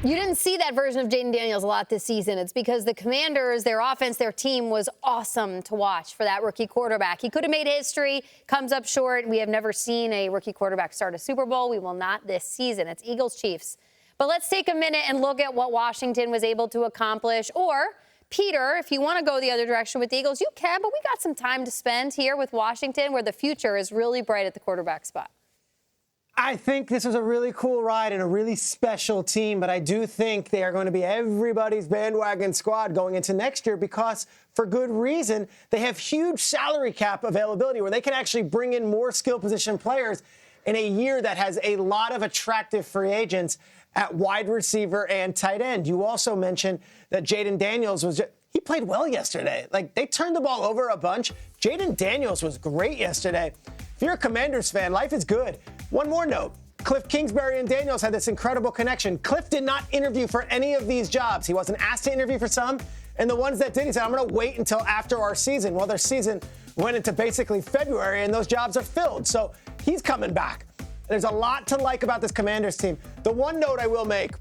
You didn't see that version of Jaden Daniels a lot this season. It's because the Commanders, their offense, their team was awesome to watch for that rookie quarterback. He could have made history, comes up short. We have never seen a rookie quarterback start a Super Bowl. We will not this season. It's Eagles-Chiefs. But let's take a minute and look at what Washington was able to accomplish. Or, Peter, if you want to go the other direction with the Eagles, you can, but we got some time to spend here with Washington where the future is really bright at the quarterback spot. I think this was a really cool ride and a really special team, but I do think they are going to be everybody's bandwagon squad going into next year because, for good reason, they have huge salary cap availability where they can actually bring in more skill position players in a year that has a lot of attractive free agents at wide receiver and tight end. You also mentioned that Jaden Daniels he played well yesterday. Like, they turned the ball over a bunch. Jaden Daniels was great yesterday. If you're a Commanders fan, life is good. One more note. Cliff Kingsbury and Daniels had this incredible connection. Cliff did not interview for any of these jobs. He wasn't asked to interview for some. And the ones that did, he said, I'm going to wait until after our season. Well, their season went into basically February, and those jobs are filled. So he's coming back. There's a lot to like about this Commanders team. The one note I will make,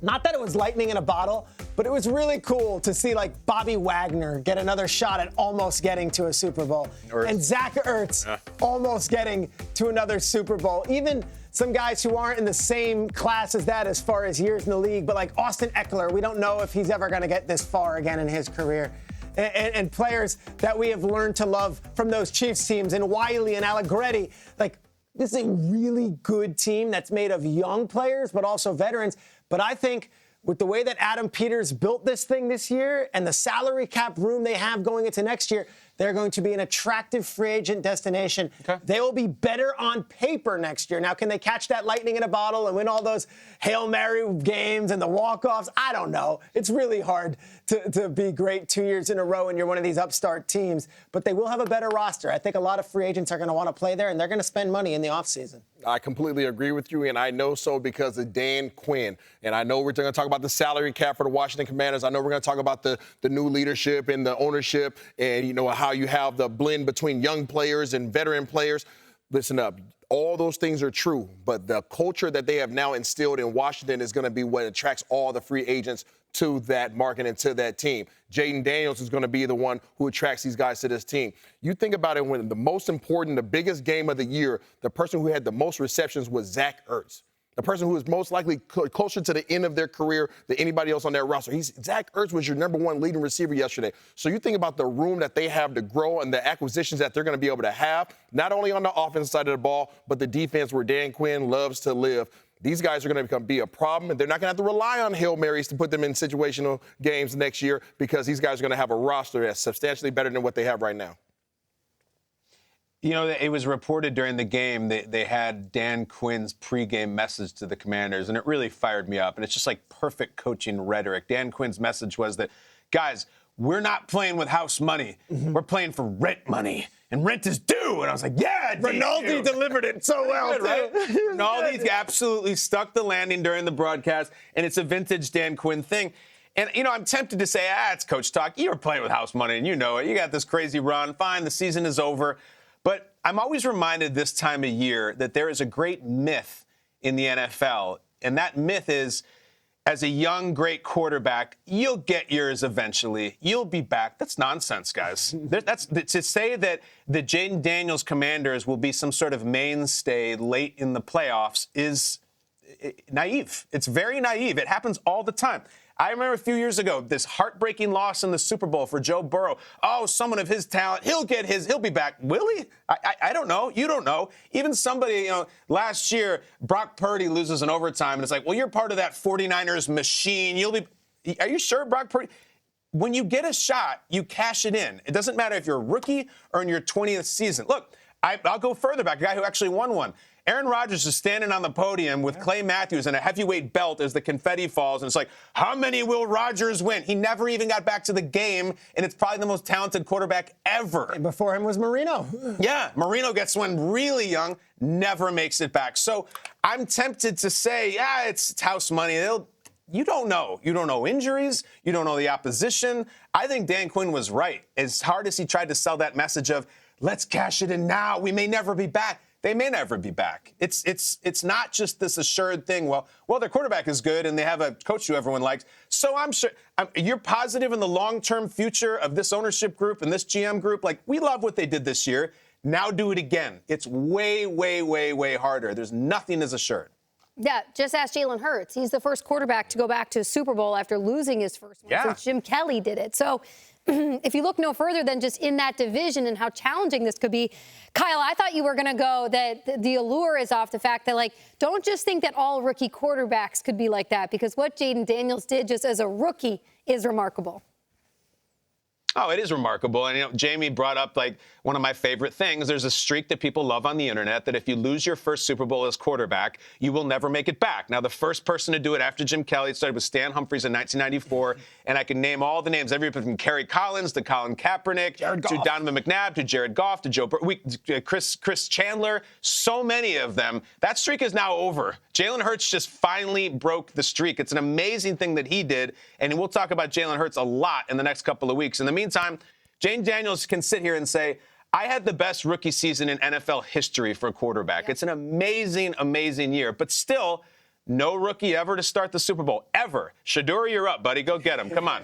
not that it was lightning in a bottle, but it was really cool to see, like, Bobby Wagner get another shot at almost getting to a Super Bowl. And Zach Ertz almost getting to another Super Bowl. Even some guys who aren't in the same class as that as far as years in the league, but like Austin Eckler, we don't know if he's ever going to get this far again in his career. And players that we have learned to love from those Chiefs teams, and Wiley and Allegretti, like, this is a really good team that's made of young players, but also veterans. But I think with the way that Adam Peters built this thing this year and the salary cap room they have going into next year, they're going to be an attractive free agent destination. Okay. They will be better on paper next year. Now, can they catch that lightning in a bottle and win all those Hail Mary games and the walk-offs? I don't know. It's really hard to be great 2 years in a row and you're one of these upstart teams. But they will have a better roster. I think a lot of free agents are going to want to play there, and they're going to spend money in the offseason. I completely agree with you, and I know so because of Dan Quinn. And I know we're going to talk about the salary cap for the Washington Commanders. I know we're going to talk about the new leadership and the ownership and, you know, how you have the blend between young players and veteran players. Listen up. All those things are true, but the culture that they have now instilled in Washington is going to be what attracts all the free agents to that market and to that team. Jaden Daniels is going to be the one who attracts these guys to this team. You think about it, when the most important, the biggest game of the year, the person who had the most receptions was Zach Ertz. The person who was most likely closer to the end of their career than anybody else on their roster. Zach Ertz was your number one leading receiver yesterday. So you think about the room that they have to grow and the acquisitions that they're going to be able to have, not only on the offensive side of the ball, but the defense where Dan Quinn loves to live. These guys are going to be a problem, and they're not going to have to rely on Hail Marys to put them in situational games next year because these guys are going to have a roster that's substantially better than what they have right now. You know, it was reported during the game that they had Dan Quinn's pregame message to the Commanders, and it really fired me up. And it's just like perfect coaching rhetoric. Dan Quinn's message was that, guys, we're not playing with house money. We're playing for rent money. And rent is due. And I was like, yeah, Rinaldi delivered it so well, right? Rinaldi absolutely stuck the landing during the broadcast, and it's a vintage Dan Quinn thing. And, you know, I'm tempted to say, it's coach talk. You were playing with house money, and you know it. You got this crazy run. Fine, the season is over. But I'm always reminded this time of year that there is a great myth in the NFL, and that myth is, as a young, great quarterback, you'll get yours eventually. You'll be back. That's nonsense, guys. To say that the Jaden Daniels Commanders will be some sort of mainstay late in the playoffs is naive. It's very naive. It happens all the time. I remember a few years ago, this heartbreaking loss in the Super Bowl for Joe Burrow. Oh, someone of his talent, he'll be back. Will he? I don't know. You don't know. Even somebody, you know, last year, Brock Purdy loses in overtime, and it's like, well, you're part of that 49ers machine. Are you sure, Brock Purdy? When you get a shot, you cash it in. It doesn't matter if you're a rookie or in your 20th season. Look, I'll go further back, a guy who actually won one. Aaron Rodgers is standing on the podium with Clay Matthews and a heavyweight belt as the confetti falls, and it's like, how many will Rodgers win? He never even got back to the game, and it's probably the most talented quarterback ever. And before him was Marino. Yeah, Marino gets one really young, never makes it back. So I'm tempted to say, it's house money. You don't know. You don't know injuries. You don't know the opposition. I think Dan Quinn was right. As hard as he tried to sell that message of, let's cash it in now, we may never be back. they may never be back. It's not just this assured thing. Well, their quarterback is good and they have a coach who everyone likes. So I'm sure you're positive in the long-term future of this ownership group and this GM group. Like, we love what they did this year. Now do it again. It's way, way, way, way harder. There's nothing as assured. Yeah, just ask Jalen Hurts. He's the first quarterback to go back to a Super Bowl after losing his first one since Jim Kelly did it. So if you look no further than just in that division and how challenging this could be, Kyle, I thought you were going to go that the allure is off the fact that, like, don't just think that all rookie quarterbacks could be like that, because what Jaden Daniels did just as a rookie is remarkable. Oh, it is remarkable. And, you know, Jamie brought up, like, one of my favorite things. There's a streak that people love on the internet that if you lose your first Super Bowl as quarterback, you will never make it back. Now, the first person to do it after Jim Kelly, it started with Stan Humphries in 1994. And I can name all the names, everybody from Kerry Collins to Colin Kaepernick to Donovan McNabb to Jared Goff to Joe Chris Chandler, so many of them. That streak is now over. Jalen Hurts just finally broke the streak. It's an amazing thing that he did. And we'll talk about Jalen Hurts a lot in the next couple of weeks. In the meantime, Jaden Daniels can sit here and say, I had the best rookie season in NFL history for a quarterback. Yep. It's an amazing, amazing year. But still, no rookie ever to start the Super Bowl, ever. Shador, you're up, buddy. Go get him. Come on.